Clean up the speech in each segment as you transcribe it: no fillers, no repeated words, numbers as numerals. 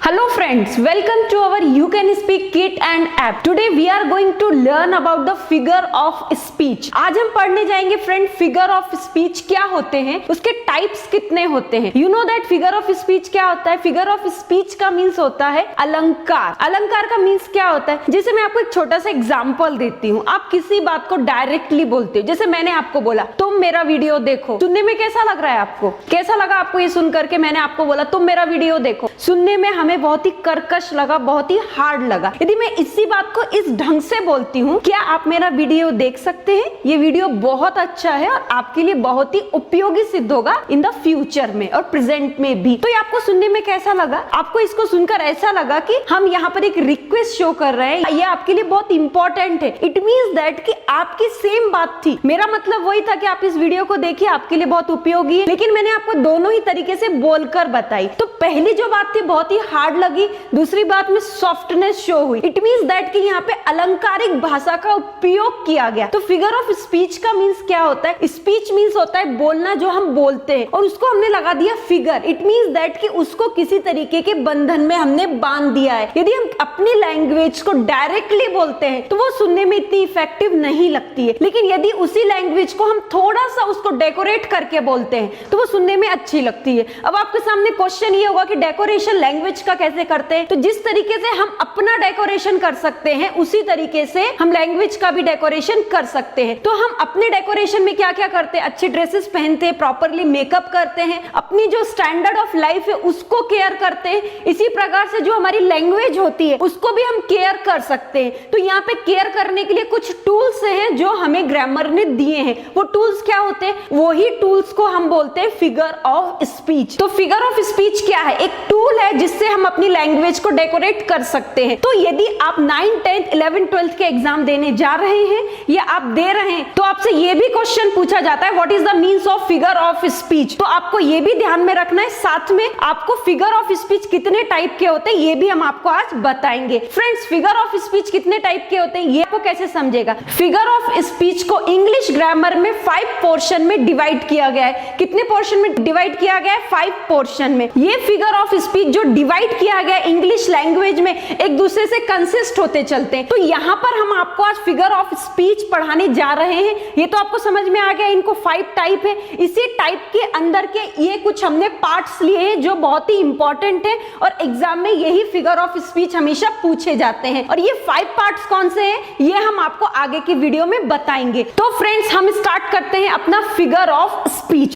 Hello friends, welcome to our You Can Speak Kit and app. Today we are going to learn about the figure of speech. आज हम पढ़ने जाएंगे friend figure of speech क्या होते हैं, उसके types कितने होते हैं. You know that figure of speech क्या होता है. फिगर ऑफ स्पीच का मीन्स होता है अलंकार. अलंकार का मीन्स क्या होता है, जैसे मैं आपको एक छोटा सा एग्जाम्पल देती हूँ. आप किसी बात को डायरेक्टली बोलते हो, जैसे मैंने आपको बोला तुम मेरा वीडियो देखो. सुनने में कैसा लग रहा है आपको, कैसा लगा आपको ये सुन करके मैंने आपको बोला तुम मेरा वीडियो देखो. सुनने में हमें बहुत ही कर्कश लगा, बहुत ही हार्ड लगा. यदि मैं इसी बात को इस ढंग से बोलती हूँ, क्या आप मेरा वीडियो देख सकते हैं, ये वीडियो बहुत अच्छा है और आपके लिए बहुत ही उपयोगी सिद्ध होगा इन द फ्यूचर में और प्रेजेंट में भी. तो ये आपको सुनने में कैसा लगा, आपको इसको सुनकर ऐसा लगा कि हम यहाँ पर एक रिक्वेस्ट शो कर रहे हैं, ये आपके लिए बहुत इंपॉर्टेंट है. इट मीन्स दैट कि आपकी सेम बात थी. मेरा मतलब वही था कि आप इस वीडियो को देखिए, आपके लिए बहुत उपयोगी है, लेकिन मैंने आपको दोनों ही तरीके से बोलकर बताई. तो पहली जो बात थी बहुत ही हार्ड लगी, दूसरी बात में सॉफ्टनेस शो हुई. इट मींस दैट कि यहाँ पे अलंकारिक भाषा का उपयोग किया गया. तो फिगर ऑफ स्पीच का मींस क्या होता है, स्पीच मींस होता है बोलना, जो हम बोलते हैं, और उसको हमने लगा दिया फिगर. इट मींस दैट कि उसको किसी तरीके के बंधन में हमने बांध दिया है. यदि हम अपनी लैंग्वेज को डायरेक्टली बोलते हैं तो वो सुनने में इतनी इफेक्टिव नहीं लगती है, लेकिन यदि उसी लैंग्वेज को हम थोड़ा सा उसको डेकोरेट करके बोलते हैं तो वो सुनने में अच्छी लगती है. अब आपके सामने क्वेश्चन ये होगा कि डेकोरेशन लैंग्वेज का कैसे करते हैं. तो जिस तरीके से हम अपना डेकोरेशन कर सकते हैं, उसी तरीके से हम लैंग्वेज का भी डेकोरेशन कर सकते हैं. तो हम अपने डेकोरेशन में क्या क्या करते हैं, अच्छे ड्रेसेस पहनते हैं, प्रॉपरली मेकअप करते हैं, अपनी जो स्टैंडर्ड ऑफ लाइफ है उसको केयर करते हैं. इसी प्रकार से जो हमारी लैंग्वेज होती है उसको भी हम केयर कर सकते हैं. तो यहाँ पे केयर करने के लिए कुछ टूल्स हैं जो हमें ग्रामर ने दिए हैं. वो टूल्स क्या होते हैं, वही टूल्स को हम बोलते हैं फिगर ऑफ स्पीच. तो फिगर ऑफ स्पीच क्या है, एक टूल है जिससे हम अपनी लैंग्वेज को डेकोरेट कर सकते हैं. तो यदि आप 9th 10th 11th 12th के एग्जाम देने जा रहे हैं या आप दे रहे हैं, तो आपसे ये भी क्वेश्चन पूछा जाता है what is the means of figure of speech. तो आपको ये भी ध्यान में रखना है. साथ में आपको फिगर ऑफ स्पीच कितने टाइप के होते हैं ये भी हम आपको आज बताएंगे. फ्रेंड्स, फिगर ऑफ स्पीच कितने टाइप के होते हैं ये आपको कैसे समझेगा. फिगर ऑफ स्पीच को इंग्लिश ग्रामर में 5 पोर्शन में डिवाइड किया गया है. कितने पोर्शन में डिवाइड किया गया है, 5 पोर्शन में. ये फिगर ऑफ स्पीच जो डिवाइड किया गया है इंग्लिश लैंग्वेज में एक दूसरे से कंसिस्ट होते चलते हैं. तो यहाँ पर हम आपको आज फिगर ऑफ स्पीच पढ़ाने जा रहे हैं. ये तो आपको समझ में आ गया, इनको 5 टाइप है. इसी टाइप के अंदर के ये कुछ हमने पार्ट्स लिए हैं जो बहुत ही इंपॉर्टेंट है और एग्जाम में यही फिगर ऑफ स्पीच हमेशा पूछे जाते हैं. और ये 5 पार्ट्स कौन से हैं ये हम आपको आगे की वीडियो में बताएंगे. तो फ्रेंड्स, हम स्टार्ट करते हैं अपना फिगर ऑफ स्पीच.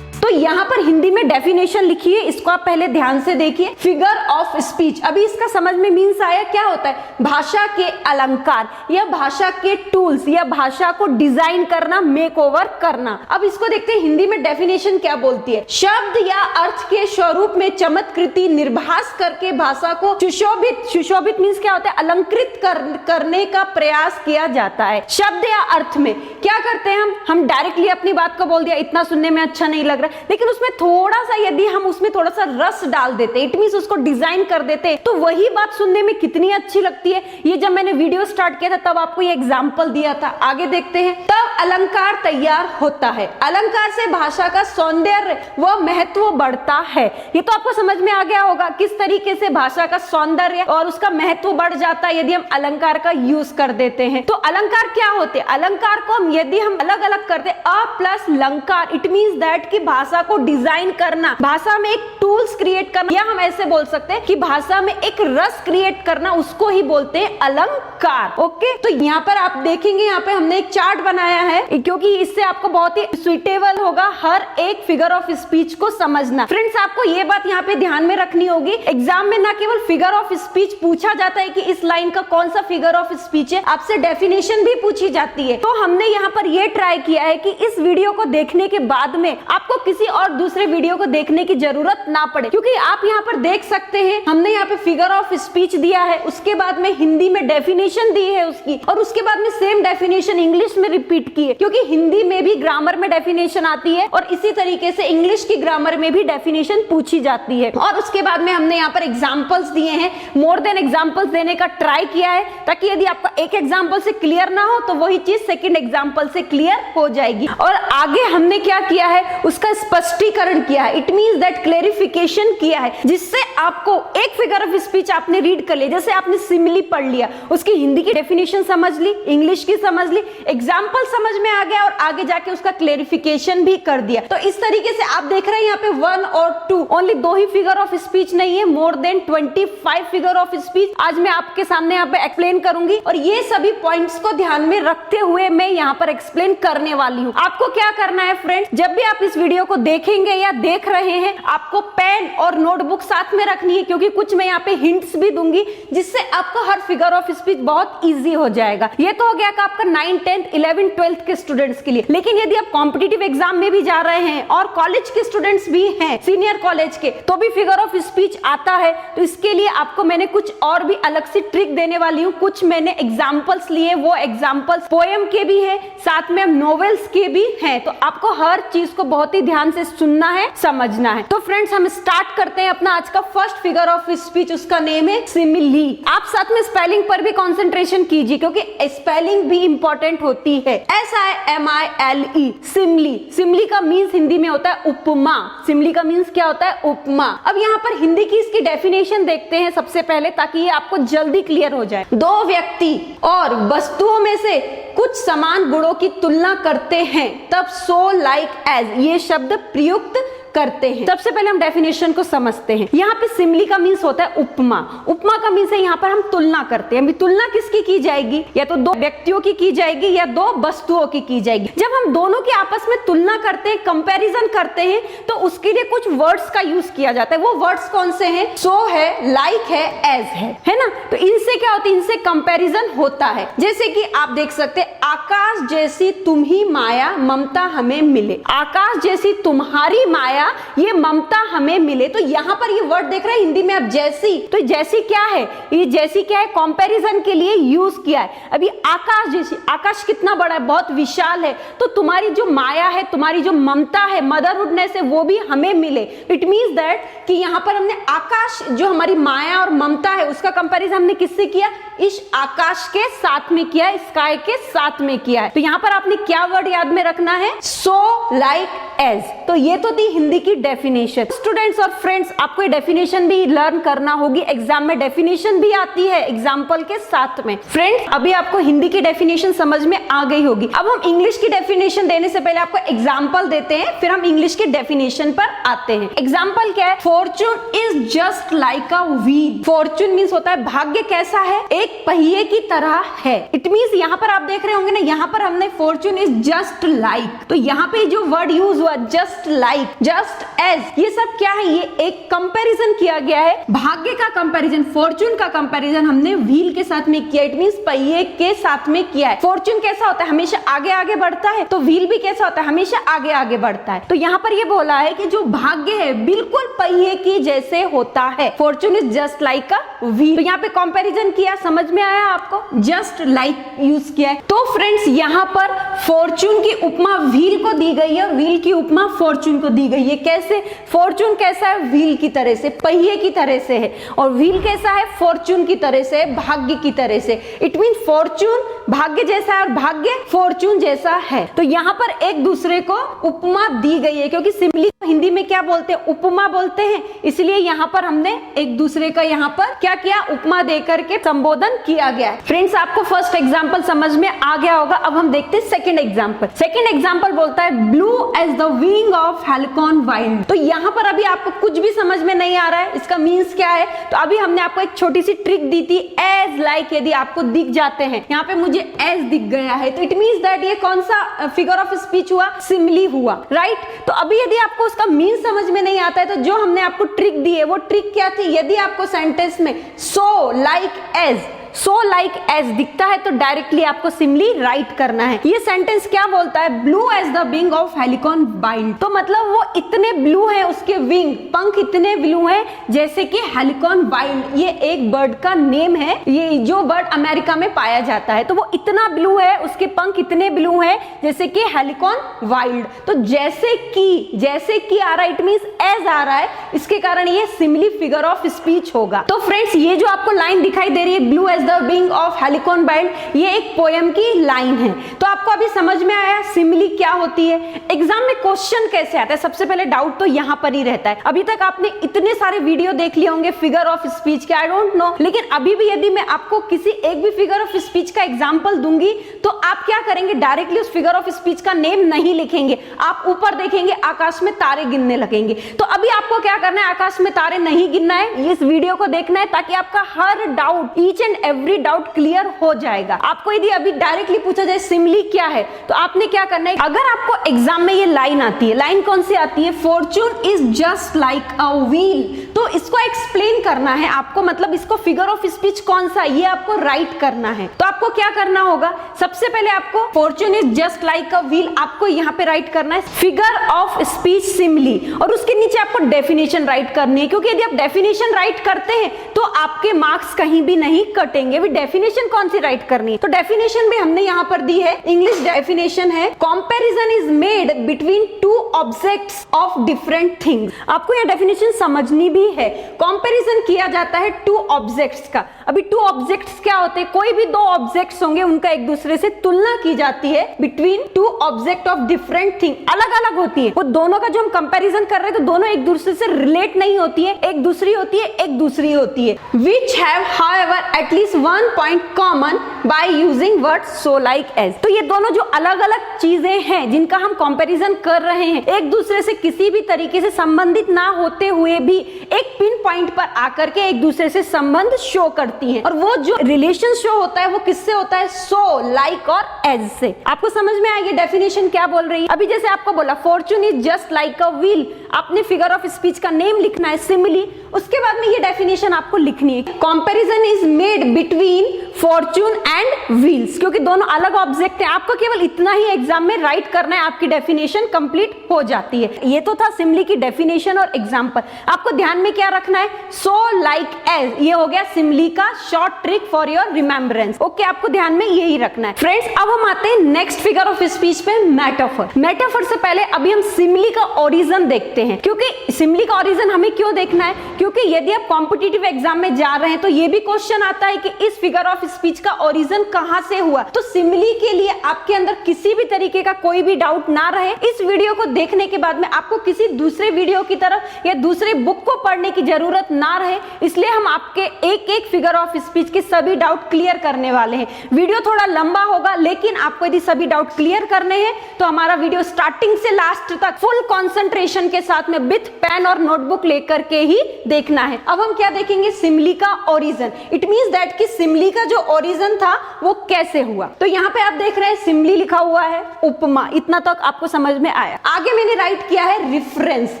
तो यहाँ पर हिंदी में डेफिनेशन लिखी है, इसको आप पहले ध्यान से देखिए. फिगर ऑफ स्पीच, अभी इसका समझ में मीन्स आया. क्या होता है, भाषा के अलंकार या भाषा के टूल्स या भाषा को डिजाइन करना, मेक ओवर करना. अब इसको देखते हैं हिंदी में डेफिनेशन क्या बोलती है. शब्द या अर्थ के स्वरूप में चमत्कृति निर्भास करके भाषा को सुशोभित, सुशोभित मीन्स क्या होता है, अलंकृत करने का प्रयास किया जाता है. शब्द या अर्थ में क्या करते हैं हम डायरेक्टली अपनी बात को बोल दिया, इतना सुनने में अच्छा नहीं लग रहा, लेकिन उसमें थोड़ा सा यदि हम उसमें थोड़ा सा रस डाल देते, इट मींस उसको डिजाइन कर देते, तो वही बात सुनने में कितनी अच्छी लगती है. ये जब मैंने वीडियो स्टार्ट किया था तब आपको ये एग्जांपल दिया था. आगे देखते हैं. तब अलंकार तैयार होता है. अलंकार से भाषा का सौंदर्य व महत्व बढ़ता है. ये तो आपको समझ में आ गया होगा किस तरीके से भाषा का सौंदर्य और उसका महत्व बढ़ जाता है यदि हम अलंकार का यूज कर देते हैं. तो अलंकार क्या होते हैं, अलंकार को हम यदि हम अलग अलग करते, अ प्लस लंकार, इट मींस दैट कि भाषा को डिजाइन करना, भाषा में एक टूल्स क्रिएट करना, या हम ऐसे बोल सकते हैं कि भाषा में एक रस क्रिएट करना, उसको ही बोलते हैं अलंकार. ओके, तो यहाँ पर आप देखेंगे, यहाँ पे हमने एक चार्ट बनाया है क्योंकि इससे आपको बहुत ही सुइटेबल होगा हर एक फिगर ऑफ स्पीच को समझना. फ्रेंड्स, आपको ये बात यहाँ पे ध्यान में रखनी होगी, एग्जाम में ना केवल फिगर ऑफ स्पीच पूछा जाता है कि इस लाइन का कौन सा फिगर ऑफ स्पीच है, आपसे डेफिनेशन भी पूछी जाती है. तो हमने यहाँ पर ये ट्राई किया है कि इस वीडियो को देखने के बाद में आपको किसी और दूसरे वीडियो को देखने की जरूरत ना पड़े, क्योंकि आप यहाँ पर देख सकते हैं हमने यहाँ पे फिगर ऑफ स्पीच दिया है, उसके बाद में हिंदी में डेफिनेशन दी है उसकी, और उसके बाद में सेम डेफिनेशन इंग्लिश में रिपीट की है, क्योंकि हिंदी में भी ग्रामर में डेफिनेशन आती है और इसी तरीके से इंग्लिश की ग्रामर में भी डेफिनेशन पूछी जाती है। और उसके बाद में हमने यहाँ पर एग्जाम्पल्स दिए हैं, मोर देन एग्जाम्पल्स देने का ट्राई किया है, ताकि यदि आपका एक एग्जाम्पल से क्लियर ना हो तो वही चीज सेकेंड एग्जाम्पल से क्लियर हो जाएगी। और आगे हमने क्या किया है, उसका स्पष्टीकरण किया है, इट मींस दैट क्लेरिफिकेशन किया है, जिससे आपको एक फिगर ऑफ स्पीच आपने रीड कर लिया, जैसे आपने सिमिली पढ़ लिया, उसकी हिंदी की डेफिनेशन समझ ली, इंग्लिश की समझ ली, एग्जाम्पल समझ में आ गया और आगे जाके उसका क्लेरिफिकेशन भी कर दिया। तो इस तरीके से आप देख रहे हैं यहाँ पे 1 और 2 only 2 he figure of speech नहीं है, more than 25 figure of speech आज मैं आपके सामने यहाँ पे एक्सप्लेन करूंगी और ये सभी पॉइंट्स को ध्यान में रखते हुए मैं यहाँ पर एक्सप्लेन करने वाली हूँ। आपको क्या करना है फ्रेंड्स, जब भी आप इस वीडियो को देखेंगे या देख रहे हैं, आपको पेन और नोटबुक साथ में रखनी है, क्योंकि कुछ मैं यहाँ पे हिंट्स भी दूंगी जिससे आपको हर फिगर ऑफ स्पीच बहुत इजी हो जाएगा। ये तो हो गया कि आपका 9th 10th 11th 12th के स्टूडेंट्स के लिए, लेकिन यदि आप कॉम्पिटिटिव एग्जाम में भी जा रहे हैं और कॉलेज के स्टूडेंट्स भी हैं, सीनियर कॉलेज के, तो भी फिगर ऑफ स्पीच आता है, तो इसके लिए आपको मैंने कुछ और भी अलग से ट्रिक देने वाली हूँ। कुछ मैंने एग्जाम्पल्स लिए, वो एग्जाम्पल्स पोएम के भी है, साथ में नॉवेल्स के भी हैं, तो आपको हर चीज को बहुत ही ध्यान से सुनना है, समझना है। तो फ्रेंड्स हम स्टार्ट करते हैं अपना आज का फर्स्ट फिगर ऑफ स्पीच, उसका नेम है सिमिली। आप साथ में स्पेलिंग पर भी कंसंट्रेशन कीजिए, क्योंकि स्पेलिंग भी इंपॉर्टेंट होती है। SIMILE simile. सिमिली का मीन्स हिंदी में होता है उपमा। सिमिली का मीन्स क्या होता है, उपमा। अब यहाँ पर हिंदी की इसकी डेफिनेशन देखते हैं सबसे पहले, ताकि ये आपको जल्दी क्लियर हो जाए। दो व्यक्ति और वस्तुओं में से कुछ समान गुणों की तुलना करते हैं तब सो लाइक एज ये शब्द प्रयुक्त करते हैं। सबसे पहले हम डेफिनेशन को समझते हैं। यहाँ पे सिमिली का मीन्स होता है उपमा। उपमा का मीन्स है यहाँ पर हम तुलना करते हैं। तुलना किसकी की जाएगी, या तो दो व्यक्तियों की जाएगी या दो वस्तुओं की जाएगी। जब हम दोनों की आपस में तुलना करते हैं, कंपैरिजन करते हैं, तो उसके लिए कुछ वर्ड्स का यूज किया जाता है। वो वर्ड्स कौन से हैं, सो है, लाइक है, एज है ना। तो इनसे क्या होता है, इनसे कंपैरिजन होता है। जैसे कि आप देख सकते हैं, आकाश जैसी तुम ही माया ममता हमें मिले। आकाश जैसी तुम्हारी माया ये ममता हमें मिले। तो यहाँ पर ये वर्ड देख रहे हैं हिंदी में आप जैसी, तो जैसी क्या है, ये जैसी क्या है, कंपैरिजन के लिए यूज किया है। अभी आकाश जैसी, आकाश कितना बड़ा है, बहुत विशाल है, तो तुम्हारी जो माया है, तुम्हारी जो ममता है, मदरहुडनेस है, वो भी हमें मिले। इट मींस दैट कि यहाँ पर हमने आकाश जो हमारी माया और ममता है उसका कंपैरिजन हमने किससे किया, इस आकाश के साथ में किया, स्काई के साथ में किया है। तो यहाँ पर आपने क्या वर्ड याद में रखना है, सो लाइक एज। तो ये तो थी हिंदी की डेफिनेशन। स्टूडेंट्स और फ्रेंड्स, आपको ये डेफिनेशन भी लर्न करना होगी, एग्जाम में डेफिनेशन भी आती है एग्जाम्पल के साथ में। फ्रेंड्स अभी आपको हिंदी की डेफिनेशन समझ में आ गई होगी। अब हम इंग्लिश की डेफिनेशन देने से पहले आपको एग्जाम्पल देते हैं, फिर हम इंग्लिश की डेफिनेशन पर आते हैं। एग्जाम्पल क्या है, Fortune is just like a wheel. Fortune means होता है भाग्य कैसा है, एक पहिए की तरह है। इट मीन्स यहाँ पर आप देख रहे होंगे ना, यहाँ पर हमने फॉर्चून इज जस्ट लाइक, तो यहाँ पे जो वर्ड यूज हुआ जस्ट लाइक, जस्ट एज, ये सब क्या है, ये एक कंपैरिजन किया गया है। भाग्य का कंपैरिजन, फॉर्चून का कंपैरिजन हमने व्हील के साथ में किया। इट मींस पहिए के साथ में किया है। फॉर्चून कैसा होता है, हमेशा आगे आगे बढ़ता है, तो व्हील भी कैसा होता है, हमेशा आगे आगे बढ़ता है। तो यहाँ पर ये बोला है कि जो भाग्य है बिल्कुल पहिए की जैसे होता है। Fortune is just like a wheel. तो यहाँ पे कंपैरिजन किया, समझ में आया आपको, जस्ट लाइक यूज किया है। तो फ्रेंड्स यहाँ पर फॉर्चून की उपमा व्हील को दी गई है और व्हील की उपमा फॉर्चून को दी गई है। कैसे, फॉर्चून कैसा है, व्हील की तरह से, पहिए की तरह से है, और व्हील कैसा है, फॉर्चून की तरह से, भाग्य की तरह से। इट मीन फॉर्चून भाग्य जैसा है और भाग्य फॉर्चून जैसा है। तो यहाँ पर एक दूसरे को उपमा दी गई है, क्योंकि सिमिली हिंदी में क्या बोलते हैं, उपमा बोलते हैं, इसलिए यहाँ पर हमने एक दूसरे का यहाँ पर क्या किया, उपमा देकर के संबोधन किया गया है। फ्रेंड्स आपको फर्स्ट एग्जाम्पल समझ में आ गया होगा। अब हम देखते हैं सेकंड एग्जाम्पल। सेकंड एग्जाम्पल बोलता है blue as the wing of halcyon wild. तो यहाँ पर अभी आपको कुछ भी समझ में नहीं आ रहा है, इसका मीन्स क्या है। तो अभी हमने आपको एक छोटी सी ट्रिक दी थी, एज लाइक, यदि आपको दिख जाते हैं, यहाँ पे मुझे एज दिख गया है, तो इट मीन्स दैट ये कौन सा फिगर ऑफ स्पीच हुआ, सिमिली हुआ, राइट। तो अभी यदि आपको उसका मीन्स समझ में नहीं आता है, तो जो हमने आपको ट्रिक दी है वो ट्रिक क्या थी, यदि आपको सेंटेंस में so like as, so like as दिखता है तो डायरेक्टली आपको सिमली राइट करना है। ये सेंटेंस क्या बोलता है, blue as the wing of halcyon wild, तो मतलब वो इतने ब्लू है, उसके विंग पंख इतने ब्लू है जैसे कि हेलिकॉन वाइल्ड, ये एक बर्ड का नेम है, ये जो बर्ड अमेरिका में पाया जाता है, तो वो इतना ब्लू है, उसके पंख इतने ब्लू है जैसे कि हेलिकॉन वाइल्ड। तो जैसे कि आ रहा है, इट मींस एज आ रहा है, इसके कारण ये सिमिली फिगर ऑफ स्पीच होगा। तो फ्रेंड्स ये जो आपको लाइन दिखाई दे रही है blue as the wing of halcyon wild, ये एक पोयम की लाइन है। तो आपको अभी समझ में आया सिमिली क्या होती है, एग्जाम में क्वेश्चन कैसे आता है, सबसे पहले डाउट तो यहां पर ही रहता है। अभी तक आपने इतने सारे वीडियो देख लिए होंगे फिगर ऑफ स्पीच के, आई डोंट नो, लेकिन अभी भी यदि मैं आपको किसी एक भी फिगर ऑफ स्पीच का एग्जांपल दूंगी तो आप क्या करेंगे, डायरेक्टली उस फिगर ऑफ स्पीच का नेम नहीं लिखेंगे, आप ऊपर देखेंगे आकाश में तारे गिनने लगेंगे। तो अभी आपको क्या करना है, आकाश में तारे नहीं गिनना है, इस वीडियो को देखना है ताकि आपका हर doubt, each and every doubt clear हो जाएगा। आपको यदि अभी डायरेक्टली पूछा जाए सिमिली क्या है, तो आपने क्या करना है, अगर आपको एग्जाम में ये लाइन आती है, लाइन कौन सी आती है, Fortune is just like a wheel, तो इसको एक्सप्लेन करना है आपको, मतलब इसको फिगर ऑफ स्पीच कौन सा, ये आपको राइट करना है। तो आपको क्या करना होगा, सबसे पहले आपको Fortune is just like a wheel आपको यहाँ पे राइट करना है फिगर ऑफ स्पीच सिमिली, और उसके नीचे आपको डेफिनेशन राइट करनी है, क्योंकि यदि आप डेफिनेशन राइट करते हैं तो आपके मार्क्स कहीं भी नहीं कटेंगे। भी डेफिनेशन कौन सी राइट करनी है, तो डेफिनेशन भी हमने यहाँ पर दी है, इंग्लिश डेफिनेशन है, comparison is made between two objects of different things. आपको यह डेफिनेशन समझनी भी है, कंपैरिजन किया जाता है टू ऑब्जेक्ट्स का। अभी टू ऑब्जेक्ट्स क्या होते हैं, कोई भी दो ऑब्जेक्ट्स होंगे उनका एक दूसरे से तुलना की जाती है, between two object of different thing, अलग अलग होती है वो दोनों का, जो हम कंपैरिजन कर रहे हैं तो दोनों एक दूसरे से रिलेट नहीं होती है, एक दूसरी होती है, एक दूसरी होती है, which have however at least one point common by using words so like as। तो ये दोनों जो अलग अलग चीजें हैं जिनका हम कंपैरिजन कर रहे हैं, एक दूसरे से किसी भी तरीके से संबंधित ना होते हुए भी एक पिन पॉइंट पर आकर के एक दूसरे से संबंध शो करती हैं, और वो जो रिलेशन शो होता है वो किससे होता है, सो लाइक और एज से। आपको समझ में आएगी डेफिनेशन क्या बोल रही है। अभी जैसे आपको बोला Fortune is just like a wheel, आपने फिगर ऑफ स्पीच का नेम लिखना है सिमिली, उसके बाद में ये डेफिनेशन आपको लिखनी है, comparison is made between Fortune and wheels, क्योंकि दोनों अलग ऑब्जेक्ट हैं। आपको केवल इतना ही एग्जाम में राइट करना है, आपकी डेफिनेशन कंप्लीट हो जाती है। ये तो था सिमिली की डेफिनेशन और एग्जांपल। आपको ध्यान में क्या रखना है, सो लाइक एज, ये हो गया सिमिली का short trick for your remembrance. Okay, आपको ध्यान में यही रखना है। फ्रेंड्स अब हम आते हैं नेक्स्ट फिगर ऑफ स्पीच पे, मेटाफर। मेटाफर से पहले अभी हम सिमिली का ओरिजिन देखते हैं, क्योंकि सिमिली का ओरिजिन हमें क्यों देखना है, क्योंकि यदि आप कॉम्पिटिटिव एग्जाम में जा रहे हैं तो ये भी क्वेश्चन आता है कि इस फिगर ऑफ स्पीच का ओरिजिन कहां से हुआ। तो सिमिली के लिए आपके अंदर किसी भी तरीके का कोई भी डाउट ना रहे, इस वीडियो को देखने के बाद में आपको किसी दूसरे वीडियो की तरफ या दूसरे बुक को पढ़ने की जरूरत ना रहे, इसलिए हम आपके एक एक फिगर ऑफ स्पीच के सभी डाउट क्लियर करने वाले हैं। वीडियो थोड़ा लंबा होगा, लेकिन आपको यदि सभी डाउट क्लियर करने हैं तो हमारा वीडियो स्टार्टिंग से लास्ट तक फुल कंसंट्रेशन के साथ में विथ पेन और नोटबुक लेकर के ही देखना है। अब हम क्या देखेंगे, सिमिली का ओरिजिन। इट मींस दैट कि सिमिली का जो ओरिजिन था वो कैसे हुआ। तो यहाँ पे आप देख रहे हैं सिमिली लिखा हुआ है, उपमा, इतना तक आपको समझ में आया। आगे मैंने राइट किया है रेफरेंस।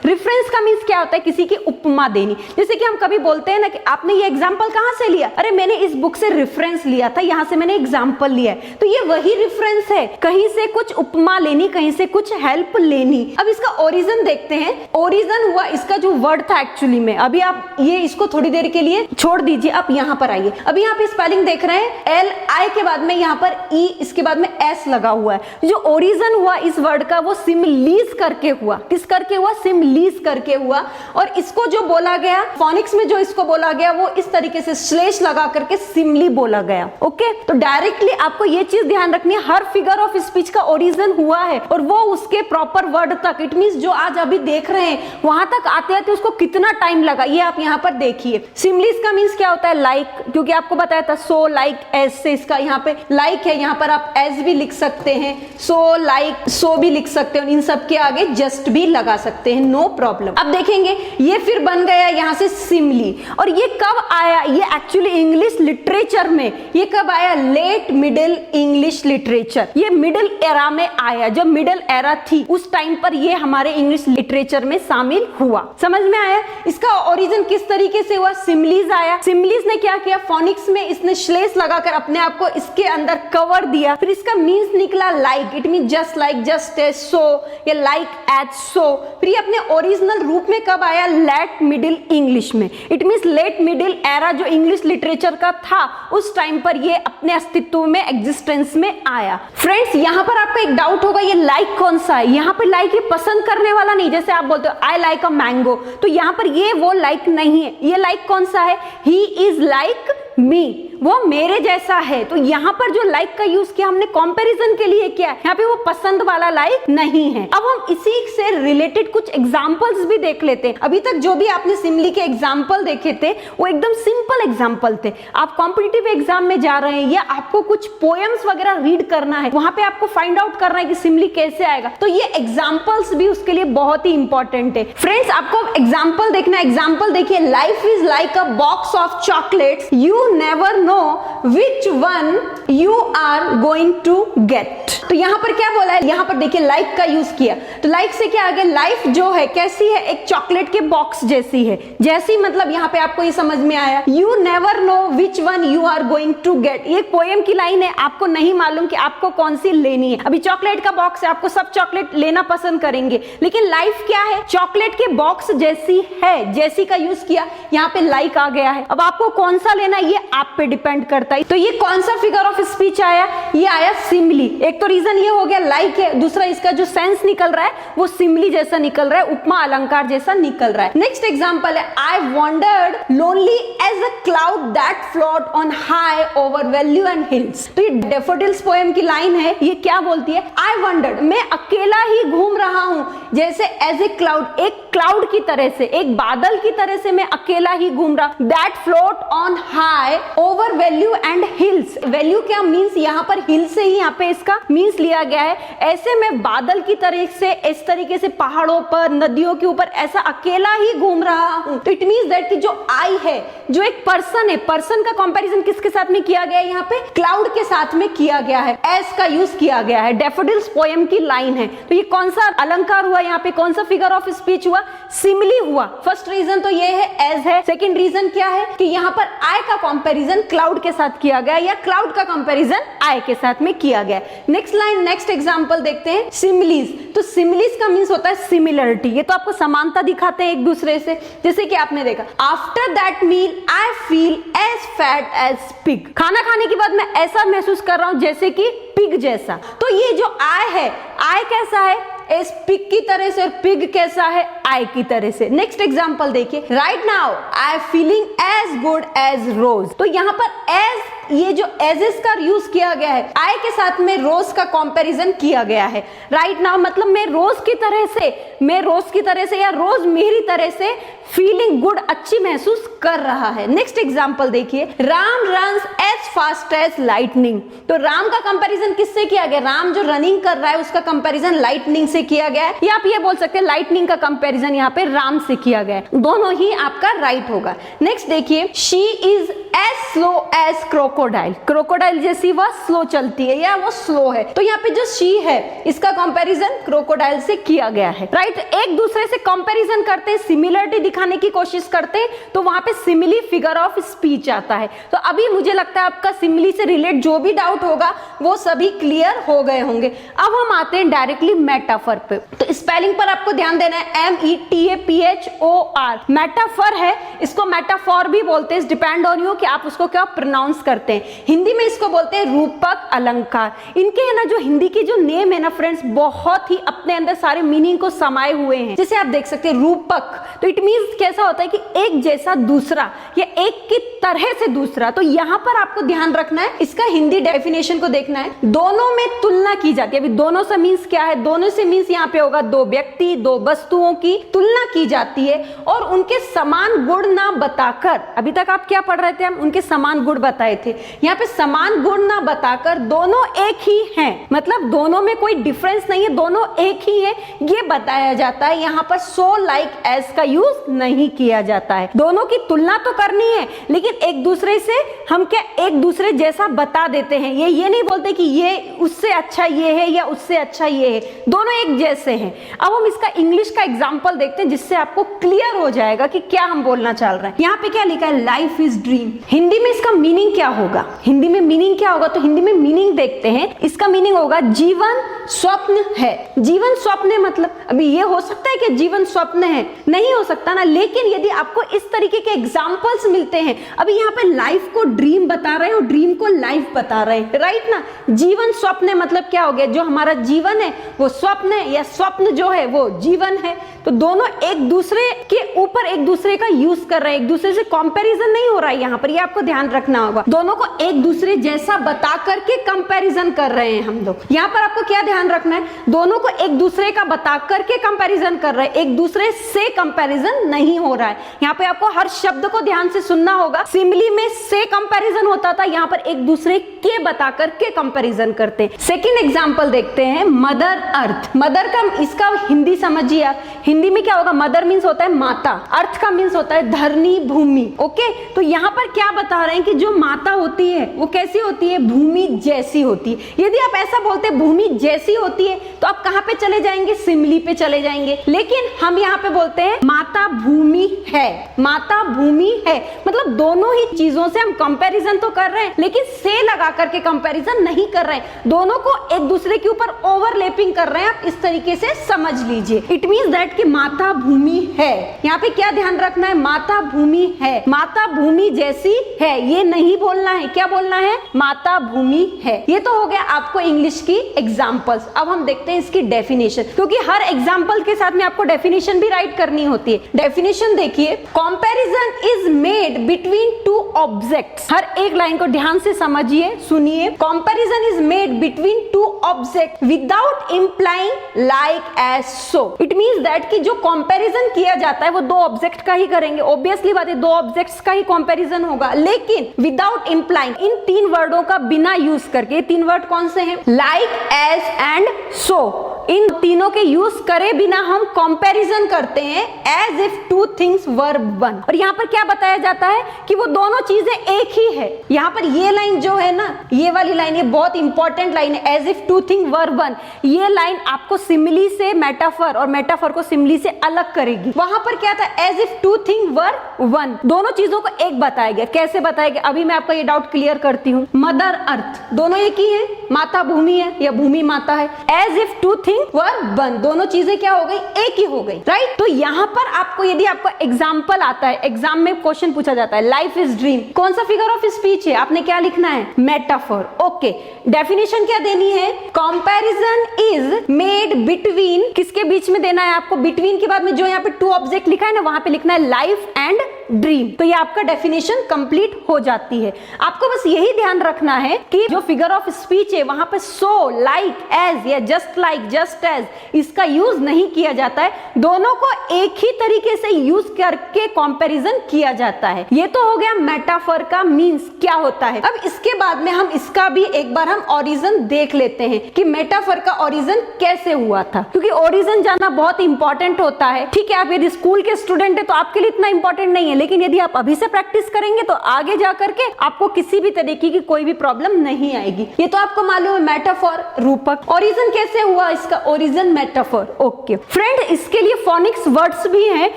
रेफरेंस का मींस क्या होता है, किसी की उपमा देनी। जैसे कि हम कभी बोलते हैं ना कि आपने ये एग्जांपल कहां से लिया, अरे मैंने इस बुक से रेफरेंस लिया था, यहां से मैंने एग्जांपल लिया है, तो ये वही रेफरेंस है। कहीं से कुछ उपमा लेनी, कहीं से कुछ हेल्प लेनी। अब इसका ओरिजिन देखते हैं। ओरिजिन हुआ इसका जो वर्ड था एक्चुअली में, अभी आप ये इसको थोड़ी देर के लिए छोड़ दीजिए, आप यहाँ पर आइए। अभी यहाँ पे स्पेलिंग देख रहे हैं, एल आई के बाद में यहाँ पर ई, इसके बाद में एस लगा हुआ है। जो ओरिजिन हुआ इस वर्ड का वो सिमलीज करके हुआ। किस करके हुआ, सिमलीज करके हुआ। और इसको जो बोला गया फोनिक्स में, जो इसको बोला गया वो इस तरीके से स्लेश लगा करके सिमली बोला गया। ओके, तो डायरेक्टली आपको ये चीज ध्यान रखनी है, हर फिगर ऑफ स्पीच का ओरिजिन हुआ है और वो उसके प्रॉपर वर्ड तक, इट मींस जो आज अभी देख रहे हैं वहां तक आते आते उसको कितना टाइम लगा, ये आप यहाँ पर देखिए। सिमलीज का मींस क्या होता है, लाइक, क्योंकि आपको बताया था सो लाइक एज से इसका यहाँ पे लाइक है, यहाँ पर आप एज भी लिख सकते हैं, सो लाइक सो भी लिख सकते हैं, इन सब के आगे जस्ट भी लगा सकते हैं, नो प्रॉब्लम। अब देखेंगे ये फिर बन गया यहाँ से सिमली। और ये कब आया, ये एक्चुअली इंग्लिश लिटरेचर में ये कब आया, लेट मिडिल इंग्लिश लिटरेचर, ये मिडिल एरा में आया। जब मिडिल एरा थी उस टाइम पर ये हमारे इंग्लिश लिटरेचर में शामिल हुआ। समझ में आया। इसका ओरिजिन किस तरीके से हुआ, सिमिलीज आया, सिमिलीज ने क्या किया, फोनिक्स में इसने श्लेष लगाकर अपने आप को इसके अंदर कवर दिया, फिर इसका मीन्स निकला like, it mean just like, just as so, या लाइक एज सो। फिर ये अपने ओरिजिनल रूप में कब आया, लेट मिडिल इंग्लिश में, it means late middle era जो इंग्लिश लिटरेचर का था उस टाइम पर ये अपने अस्तित्व में, एग्जिस्टेंस में आया। फ्रेंड्स यहाँ पर आपका एक डाउट होगा, ये लाइक कौन सा है, यहाँ पर लाइक ये पसंद करने वाला नहीं, जैसे आप बोलते हो आई लाइक अ मैंगो, तो यहाँ पर ये वो लाइक नहीं है, ये लाइक कौन सा है, ही इज लाइक मी, वो मेरे जैसा है। तो यहाँ पर जो लाइक का यूज किया हमने कंपैरिजन के लिए किया, यहाँ पे वो पसंद वाला लाइक नहीं है। अब हम इसी से रिलेटेड कुछ एग्जांपल्स भी देख लेते हैं। अभी तक जो भी आपने सिमिली के एग्जांपल देखे थे वो एकदम सिंपल एग्जांपल थे। आप कॉम्पिटिटिव एग्जाम में जा रहे हैं या आपको कुछ पोएम्स वगैरह रीड करना है, वहां पे आपको फाइंड आउट करना है कि सिमिली कैसे आएगा, तो ये एग्जाम्पल्स भी उसके लिए बहुत ही इंपॉर्टेंट है। फ्रेंड्स आपको एग्जाम्पल देखना है, एग्जाम्पल देखिए, life is like a box of chocolates, you never know which one you are going to get। तो यहाँ पर क्या बोला है, यहाँ पर देखिए लाइक का यूज किया, तो लाइक से क्या आ गया, लाइफ जो है कैसी है, एक चॉकलेट के बॉक्स जैसी है, जैसी मतलब यहाँ पे आपको ये समझ में आया, you never know which one you are going to get, ये पोएम की लाइन है, आपको नहीं मालूम कि आपको कौन सी लेनी है। अभी चॉकलेट का बॉक्स है, आपको सब चॉकलेट लेना पसंद करेंगे, लेकिन लाइफ क्या है, चॉकलेट के बॉक्स जैसी है, जैसी का यूज किया, यहाँ पे लाइक आ गया है। अब आपको कौन सा लेना है ये आप पे डिपेंड करता है। तो ये कौन सा फिगर ऑफ स्पीच आया, ये आया सिमिली। एक तो रीजन ये हो गया लाइक है, दूसरा इसका जो सेंस निकल रहा है वो सिमिली जैसा निकल रहा है, उपमा अलंकार जैसा निकल रहा है। नेक्स्ट एग्जांपल है, I wandered lonely as a cloud that float on high over value and hills. तो ये डैफोडिल्स पोएम की लाइन है, ये क्या बोलती है, आई वंडर्ड, मैं अकेला ही घूम रहा हूं, जैसे एज ए क्लाउड, एक क्लाउड की तरह से, एक बादल की तरह से मैं अकेला ही घूम रहा, that float on high over value and hills. Value क्या मीन्स, यहाँ पर हिल से ही यहाँ पे इसका मीन्स लिया गया है, ऐसे मैं बादल की तरह से, इस तरीके से पहाड़ों पर, नदियों के ऊपर ऐसा अकेला ही घूम रहा हूं। तो इट मीन्स दैट कि जो आई है, जो एक पर्सन है, पर्सन का कंपैरिजन किसके साथ में किया गया है, यहाँ पे क्लाउड के साथ में किया गया है, एज का यूज किया गया है, डैफोडिल्स पोएम की लाइन है। तो ये कौन सा अलंकार हुआ, यहाँ पे कौन सा फिगर ऑफ स्पीच हुआ, सिमिली हुआ। फर्स्ट रीजन तो ये है एज है, सेकंड रीजन क्या है कि यहाँ पर आई का कंपैरिजन क्लाउड के साथ किया गया या क्लाउड का कंपैरिजन आई के साथ में किया गया। नेक्स्ट लाइन, नेक्स्ट एग्जांपल देखते हैं, सिमिलीज। तो सिमिलीज का मींस होता है सिमिलरिटी, ये तो आपको समानता दिखाते हैं एक दूसरे से। जैसे कि आपने देखा, after that meal I feel as fat as pig, खाना खाने के बाद मैं ऐसा महसूस कर रहा हूं जैसे कि पिग जैसा। तो ये जो आई है, आई कैसा है, एस पिग की तरह से, और पिग कैसा है, आई की तरह से। नेक्स्ट एग्जांपल देखिए, right now I am feeling as good as rose. तो यहाँ पर एज, ये जो एजेस का यूज किया गया है, आई के साथ में रोज का कंपैरिजन किया गया है। राइट नाउ मतलब मैं रोज की तरह से, मैं रोज की तरह से या रोज मेरी तरह से फीलिंग गुड, अच्छी महसूस कर रहा है। नेक्स्ट एग्जांपल देखिए, Ram runs as fast as lightning. तो राम का कंपैरिजन किससे किया गया, राम जो रनिंग कर रहा है उसका कंपैरिजन लाइटनिंग से किया गया है, या आप ये बोल सकते हैं लाइटनिंग का कंपैरिजन यहाँ पे राम से किया गया है। दोनों ही आपका राइट होगा। नेक्स्ट देखिए, she is as slow as crocodile. Crocodile जैसी वह स्लो चलती है या वो स्लो है। तो यहाँ पे जो शी है इसका कंपैरिजन क्रोकोडाइल से किया गया है। राइट, एक दूसरे से कंपैरिजन करते हैं, सिमिलरिटी दिखाने की कोशिश करते हैं, तो वहां पे सिमिली फिगर ऑफ स्पीच आता है। तो अभी मुझे लगता है आपका सिमिली से रिलेट जो भी डाउट होगा वो सभी क्लियर हो गए होंगे। अब हम आते हैं डायरेक्टली मेटाफर पे। तो स्पेलिंग पर आपको ध्यान देना है, METAPHOR। मेटाफर है, इसको मेटाफॉर भी बोलते हैं, डिपेंड ऑन यू कि आप उसको क्या प्रोनाउंस करते हैं। हिंदी में इसको बोलते हैं रूपक अलंकार। इनके है ना जो हिंदी की जो नेम है ना फ्रेंड्स, बहुत ही अपने अंदर सारे मीनिंग को समाये हुए हैं। जैसे आप देख सकते हैं रूपक, तो इट मींस कैसा होता है कि एक जैसा दूसरा या एक की तरह से दूसरा। तो यहाँ पर आपको ध्यान रखना है, इसका हिंदी डेफिनेशन को देखना है, दोनों में तुलना की जाती है। अभी दोनों से मीन्स क्या है, दोनों से मीन्स यहाँ पे होगा दो व्यक्ति, दो वस्तुओं की तुलना की जाती है और उनके समान गुण ना बताकर। अभी तक आप क्या पढ़ रहे थे, हम उनके समान गुण बताए थे, यहाँ पे समान गुण ना बताकर दोनों एक ही हैं, मतलब दोनों में कोई डिफरेंस नहीं है, दोनों एक ही है, ये बताया जाता है। यहाँ पर सो लाइक एज का यूज नहीं किया जाता है। दोनों की तुलना तो करनी है, लेकिन एक दूसरे से हम क्या एक दूसरे जैसा बता देते हैं। ये नहीं बोलते कि ये उससे अच्छा ये है या उससे अच्छा ये है, दोनों एक जैसे हैं। अब हम इसका इंग्लिश का एग्जाम्पल देखते हैं, जिससे आपको क्लियर हो जाएगा कि क्या हम बोलना चाह रहे हैं। यहाँ पे क्या लिखा है, लाइफ इज ड्रीम। हिंदी में इसका मीनिंग क्या होगा, हिंदी में मीनिंग क्या होगा, तो हिंदी में मीनिंग देखते हैं। इसका मीनिंग होगा जीवन स्वप्न है। जीवन स्वप्न है मतलब अभी ये हो सकता है कि जीवन स्वप्न है, नहीं हो सकता ना। लेकिन यदि आपको इस तरीके के एग्जाम्पल्स मिलते हैं, अभी यहाँ पे लाइफ को ड्रीम बता रहे हैं और ड्रीम को लाइफ बता रहे हैं, राइट ना। जीवन स्वप्न है मतलब क्या हो गया, जो हमारा जीवन है वो स्वप्न है, या स्वप्न जो है वो जीवन है। तो दोनों एक दूसरे के ऊपर एक दूसरे का यूज कर रहे हैं, एक दूसरे से कंपैरिजन नहीं हो रहा है। यहाँ पर ये आपको ध्यान रखना होगा, दोनों को एक दूसरे जैसा बता करके कंपैरिजन कर रहे हैं हम लोग। यहाँ पर आपको क्या ध्यान रखना है, दोनों को एक दूसरे का बता करके कंपैरिजन कर रहे हैं, एक दूसरे से कंपैरिजन नहीं हो रहा है। यहाँ पे आपको हर शब्द को ध्यान से सुनना होगा। सिमिली में से कंपैरिजन होता था, यहाँ पर एक दूसरे के बता करके कंपैरिजन करते हैं। सेकंड एग्जांपल देखते हैं, मदर अर्थ। मदर का इसका हिंदी समझिए आप, हिंदी में क्या होगा, मदर मीन्स होता है माता, अर्थ का मीन्स होता है धरनी भूमि। ओके, तो यहाँ पर क्या बता रहे हैं कि जो माता होती है वो कैसी होती है, भूमि जैसी होती है। यदि आप ऐसा बोलते हैं भूमि जैसी होती है, तो आप कहाँ पे चले जाएंगे, सिमिली पे चले जाएंगे। लेकिन हम यहाँ पे बोलते हैं माता भूमि है, माता भूमि है, मतलब दोनों ही चीजों से हम कंपैरिजन तो कर रहे हैं, लेकिन से लगा करके कंपैरिजन नहीं कर रहे हैं, दोनों को एक दूसरे के ऊपर ओवरलैपिंग कर रहे हैं। आप इस तरीके से समझ लीजिए। इट मींस दैट कि माता भूमि है। यहाँ पे क्या ध्यान रखना है, माता भूमि है, माता भूमि जैसी है, ये नहीं बोलना है। क्या बोलना है, माता भूमि है। ये तो हो गया आपको इंग्लिश की एग्जांपल्स। अब हम देखते हैं इसकी डेफिनेशन, क्योंकि हर एग्जांपल के साथ में आपको डेफिनेशन भी राइट करनी होती है। डेफिनेशन देखिए, comparison is made between two objects. हर एक लाइन को ध्यान से समझिए, सुनिए। Comparison is made between two object without implying like as so. It means that कि जो कंपैरिजन किया जाता है वो दो ऑब्जेक्ट का ही करेंगे। ऑब्वियसली बात है, दो ऑब्जेक्ट्स का ही कंपैरिजन होगा, लेकिन विदाउट इंप्लाइंग, इन तीन वर्डों का बिना यूज करके। तीन वर्ड कौन से हैं, लाइक, एज एंड सो। इन तीनों के यूज करे बिना हम कंपैरिजन करते हैं as if two things were one. और यहाँ पर क्या बताया जाता है कि वो दोनों चीजें एक ही है। यहाँ पर ये लाइन जो है ना, ये वाली लाइन, ये बहुत इंपॉर्टेंट लाइन है, as if two thing were one. ये लाइन आपको सिमिली से मेटाफर और मेटाफर को सिमिली से अलग करेगी। वहां पर क्या था, as if two thing were one, दोनों चीजों को एक बताया गया। कैसे बताया गया, अभी मैं आपका ये डाउट क्लियर करती हूँ। मदर अर्थ, दोनों एक ही है, माता भूमि है या भूमि माता है। As if two thing were one, दोनों चीजें क्या हो गई, एक ही हो गई, राइट। तो यहाँ पर आपको यदि आपको एग्जाम्पल आता है, एग्जाम में क्वेश्चन पूछा जाता है, लाइफ इज ड्रीम, कौन सा फिगर ऑफ स्पीच है, आपने क्या लिखना है, मेटाफर। ओके, डेफिनेशन क्या देनी है, कंपैरिजन इज मेड बिटवीन, किसके बीच में देना है आपको, बिटवीन के बाद में जो यहाँ पे टू ऑब्जेक्ट लिखा है ना, वहां पे लिखना है लाइफ एंड ड्रीम। तो ये आपका डेफिनेशन कंप्लीट हो जाती है। आपको बस यही ध्यान रखना है कि जो फिगर ऑफ स्पीच है वहां पे सो, लाइक, एज या जस्ट लाइक, जस्ट एज, इसका यूज नहीं किया जाता है। दोनों को एक ही तरीके से यूज करके कंपैरिजन किया जाता है। ये तो हो गया मेटाफर का मीन्स क्या होता है। अब इसके बाद में हम इसका भी एक बार हम ओरिजिन देख लेते हैं कि मेटाफर का ओरिजिन कैसे हुआ था, क्योंकि ओरिजिन जानना बहुत इंपॉर्टेंट होता है। ठीक है, आप यदि स्कूल के स्टूडेंट है तो आपके लिए इतना इंपॉर्टेंट नहीं है, लेकिन यदि आप अभी से प्रैक्टिस करेंगे तो आगे जाकर के आपको किसी भी तरीके की कोई भी प्रॉब्लम नहीं आएगी। ये तो आपको मालूम है, मेटाफर, रूपक। ओरिजिन कैसे हुआ इसका, ओरिजिन मेटाफर। ओके फ्रेंड, इसके लिए फोनिक्स वर्ड्स भी हैं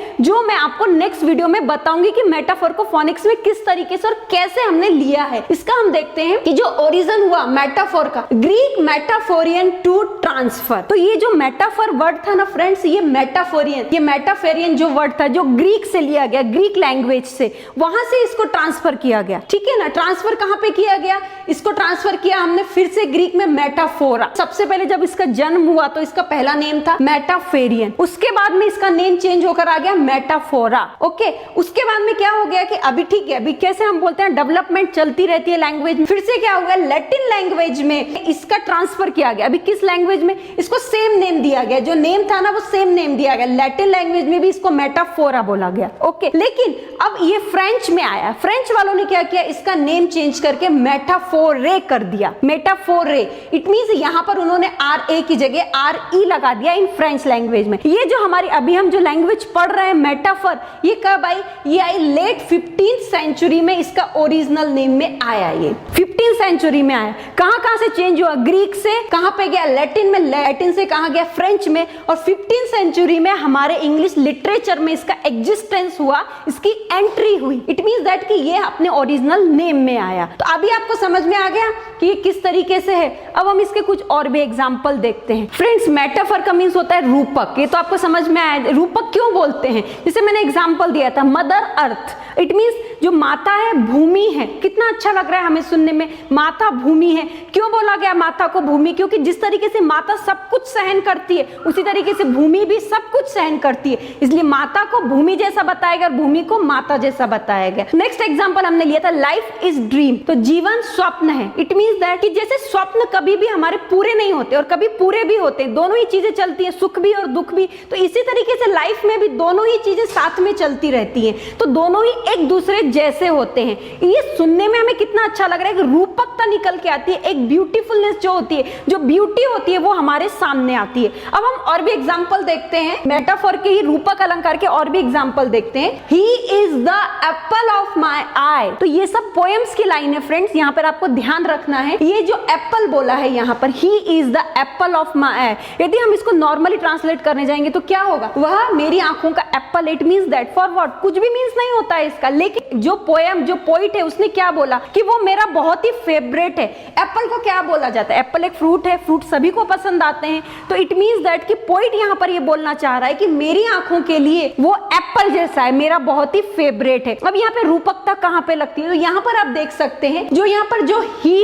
जो मैं आपको नेक्स्ट वीडियो में बताऊंगी कि मेटाफर को फोनिक्स में किस तरीके से और कैसे हमने लिया है। इसका हम देखते हैं कि जो ओरिजिन हुआ मेटाफर का, ग्रीक मेटाफोरियन टू ट्रांसफर। तो ये जो मेटाफर वर्ड था ना फ्रेंड्स, ये मेटाफोरियन जो वर्ड था, जो ग्रीक से लिया गया, ग्रीक लैंग्वेज से, वहां से इसको ट्रांसफर किया गया। ठीक है ना, ट्रांसफर कहां पे किया गया, इसको ट्रांसफर किया हमने फिर से ग्रीक में मेटाफोरा। सबसे पहले जब इसका जन्म हुआ तो इसका पहला नेम था मेटाफेरियन, उसके बाद में इसका नेम चेंज होकर आ गया मेटाफोरा। ओके, उसके बाद में क्या हो गया कि अभी ठीक है, अभी कैसे हम बोलते हैं, डेवलपमेंट चलती रहती है लैंग्वेज में। फिर से क्या हो गया, लैटिन लैंग्वेज में इसका ट्रांसफर किया गया। अभी किस लैंग्वेज में, इसको सेम नेम दिया गया, जो नेम था ना वो सेम नेम दिया गया। लैटिन लैंग्वेज में भी इसको मेटाफोरा बोला गया। ओके, लेकिन अब ये फ्रेंच में आया। फ्रेंच वालों ने क्या किया, इसका नेम चेंज करके मेटाफोरे कर दिया, मेटाफोरे। इट मींस यहां पर उन्होंने RA की जगह RE लगा दिया इन फ्रेंच लैंग्वेज में। ये जो हमारी अभी हम जो लैंग्वेज पढ़ रहे हैं मेटाफर, ये कब आई, ये आई लेट 15th सेंचुरी में, इसका ओरिजिनल नेम में आया। ये 15th सेंचुरी में आया। कहां से चेंज हुआ, ग्रीक से कहां पे गया, लैटिन में, लैटिन से कहां गया, फ्रेंच में, और 15th सेंचुरी में हमारे इंग्लिश लिटरेचर में इसका एग्जिस्टेंस हुआ, इसकी एंट्री हुई। इट मींस दैट कि ये अपने ओरिजिनल नेम में आया। तो अभी आपको समझ में आ गया कि ये किस तरीके से है। अब हम इसके कुछ और भी एग्जांपल देखते हैं। फ्रेंड्स, मेटाफर का मींस होता है रूपक। ये तो आपको समझ में आया, रूपक क्यों बोलते हैं। जैसे मैंने एग्जांपल दिया था मदर अर्थ, इट मींस जो माता है भूमि है। कितना अच्छा लग रहा है हमें सुनने में, माता भूमि है। क्यों बोला गया माता को भूमि, क्योंकि जिस तरीके से माता सब कुछ सहन करती है उसी तरीके से भूमि भी सब कुछ सहन करती है, इसलिए माता को भूमि जैसा बताया गया और भूमि को माता जैसा बताया गया। नेक्स्ट एग्जांपल हमने लिया था लाइफ इज ड्रीम, तो जीवन स्वप्न है। इट मींस दैट कि जैसे स्वप्न कभी भी हमारे पूरे नहीं होते और कभी पूरे भी होते हैं, दोनों ही चीजें चलती है, सुख भी और दुख भी, तो इसी तरीके से लाइफ में भी दोनों ही चीजें साथ में चलती रहती है, तो दोनों ही एक दूसरे जैसे होते हैं। ये सुनने में हमें कितना अच्छा लग रहा है कि रूपकता निकल के आती है, एक ब्यूटीफुलनेस जो होती है, जो ब्यूटी होती है वो हमारे सामने आती है। अब हम और भी एग्जांपल देखते हैं, मेटाफोर के ही रूपक अलंकार के और भी एग्जांपल देखते हैं। He is the apple of my eye, तो ये सब पोएम्स की लाइन है फ्रेंड्स, यहाँ पर आपको ध्यान रखना है। ये जो एप्पल बोला है यहाँ पर, he is the apple of my eye, यदि हम इसको नॉर्मली ट्रांसलेट करने जाएंगे तो क्या होगा, वह मेरी आंखों का Apple. It means that for what, कुछ भी मींस नहीं होता है इसका, लेकिन जो पोएम, जो पोइट है उसने क्या बोला कि वो मेरा बहुत ही फेवरेट है। एप्पल को क्या बोला जाता है, एप्पल एक फ्रूट है, फ्रूट सभी को पसंद आते हैं, तो इट मींस दैट कि पोइट यहाँ पर ये बोलना चाह रहा है कि मेरी आंखों के लिए वो एप्पल जैसा है, मेरा बहुत ही फेवरेट है। अब यहाँ पे रूपकता कहाँ पे लगती है, तो यहाँ पर आप देख सकते हैं, जो यहाँ पर जो ही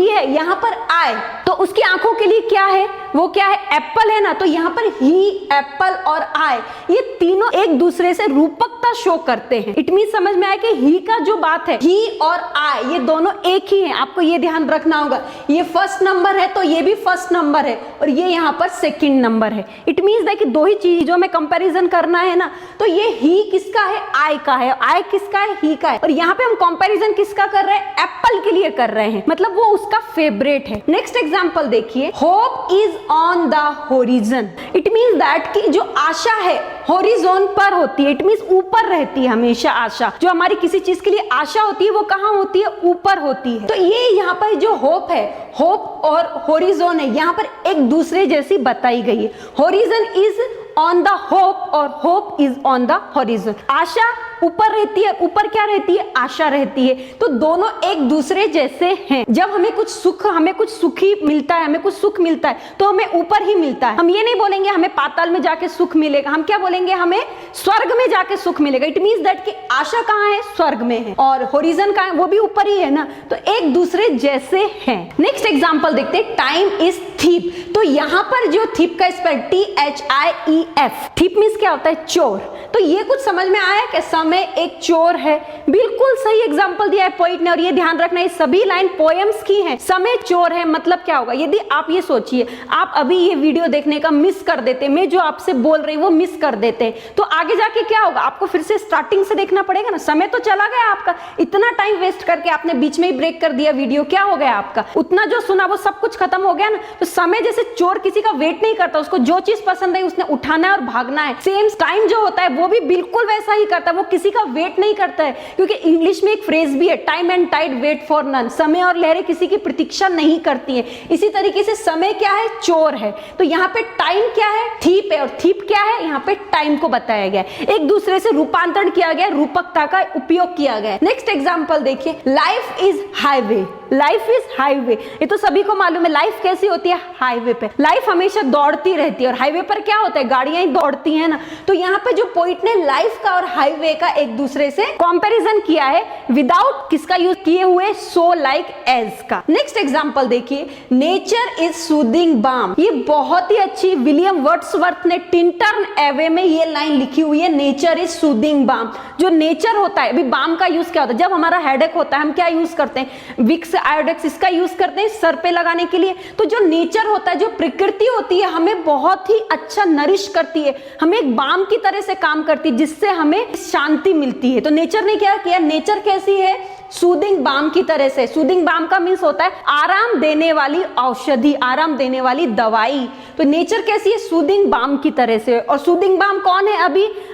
है यहाँ पर आए, तो उसकी आंखों के लिए क्या है, वो क्या है, एप्पल है ना, तो यहाँ पर ही, एप्पल और आए, ये तीनों एक दूसरे से रूपकता शो करते हैं। इट मींस समझ में आया कि ही का जो बात है, ही और आए ये दोनों एक ही हैं, आपको ये ध्यान रखना होगा। ये फर्स्ट नंबर है तो ये भी फर्स्ट नंबर है और ये यहाँ पर सेकंड नंबर है। इट मींस दैट कि दो ही चीजों में कंपैरिजन करना है ना, तो ये ही किसका है, आय का है, आय किसका है, ही का है, और यहाँ पे हम कंपैरिजन किसका कर रहे हैं, एप्पल के लिए कर रहे हैं, मतलब वो उसका फेवरेट है। नेक्स्ट एग्जांपल देखिए, hope is on the horizon. It means that कि जो आशा है होरिजोन पर होती है, इट मींस ऊपर रहती है हमेशा आशा। जो हमारी किसी चीज के लिए आशा होती है वो कहाँ होती है, ऊपर होती है। तो ये यहाँ पर जो होप है, होप और होरिजोन है, यहाँ पर एक दूसरे जैसी बताई गई है। Horizon is on the hope और hope is on the horizon. आशा ऊपर रहती है, ऊपर क्या रहती है, आशा रहती है, तो दोनों एक दूसरे जैसे हैं। जब हमें कुछ सुखी मिलता है, हमें कुछ सुख मिलता है तो हमें ऊपर ही मिलता है। हम ये नहीं बोलेंगे हमें पाताल में जाके सुख मिलेगा, हम क्या बोलेंगे, हमें स्वर्ग में जाके सुख मिलेगा। इट मींस दैट कि आशा कहाँ है, स्वर्ग में है, और होरिजन कहाँ है, वो भी ऊपर ही है ना, तो एक दूसरे जैसे हैं। नेक्स्ट एग्जांपल देखते हैं, टाइम इज थीप। तो यहाँ पर जो थीप का स्पेल THIEF, थीप मींस क्या होता है, चोर। तो ये कुछ समझ में आया कि समय एक चोर है, बिल्कुल सही एग्जांपल दिया है पोइट ने, और ये ध्यान रखना ये सभी लाइन पोएम्स की हैं। समय चोर है मतलब क्या होगा, यदि आप ये सोचिए, आप अभी ये वीडियो देखने का मिस कर देते, मैं जो आपसे बोल रही हूँ वो मिस कर देते, तो आगे जाके क्या होगा, आपको फिर से स्टार्टिंग से देखना पड़ेगा ना। समय तो चला गया आपका, इतना टाइम वेस्ट करके आपने बीच में ही ब्रेक कर दिया वीडियो, क्या हो गया आपका, उतना जो सुना वो सब कुछ खत्म हो गया ना। तो समय जैसे चोर किसी का वेट नहीं करता, उसको जो चीज पसंद है उसने उठाना है और भागना है। सेम टाइम जो होता है वो भी बिल्कुल वैसा ही करता है, वो किसी का वेट नहीं करता है, क्योंकि इंग्लिश में एक फ्रेज भी है, time and tide wait for none. समय और लहरें किसी की प्रतीक्षा नहीं करती है। इसी तरीके से समय क्या है, चोर है, तो यहाँ पे टाइम क्या है, थीप है, और थीप क्या है, यहाँ पे टाइम को बताया गया है। एक दूसरे से रूपांतरण किया गया, रूपकता का उपयोग किया गया है। नेक्स्ट एग्जांपल देखिए, life is highway. Life is highway, ये तो सभी को मालूम है, लाइफ कैसी होती है, हाईवे पे। लाइफ हमेशा दौड़ती रहती है, और हाईवे पर क्या होता है, गाड़ियां ही दौड़ती हैं ना। तो यहाँ पे जो पोइट ने लाइफ का और हाईवे का एक दूसरे से कंपैरिजन किया है, विदाउट किसका यूज किए हुए, सो लाइक एज का। नेक्स्ट एग्जांपल देखिए, नेचर इज सूदिंग बाम। ये बहुत ही अच्छी विलियम वर्ड्सवर्थ ने टिंटर्न एवे में ये लाइन लिखी हुई है, नेचर इज सूदिंग बाम। जो नेचर होता है, अभी बाम का यूज क्या होता है, जब हमारा हेडेक होता है हम क्या यूज करते हैं, विक्स आयोडेक्स इसका यूज करते हैं सर पे लगाने के लिए। तो जो नेचर होता है, जो प्रकृति होती है, हमें बहुत ही अच्छा नरिश करती है, हमें एक बाम की तरह से काम करती है, जिससे हमें शांति मिलती है। तो नेचर ने क्या किया, नेचर कैसी है, सूदिंग बाम की तरह से। सूदिंग बाम का मीन्स होता है आराम देने वाली औषधि, आराम देने वाली दवाई। तो नेचर कैसी है, सूदिंग बाम की तरह से। और सूदिंग बाम कौन है,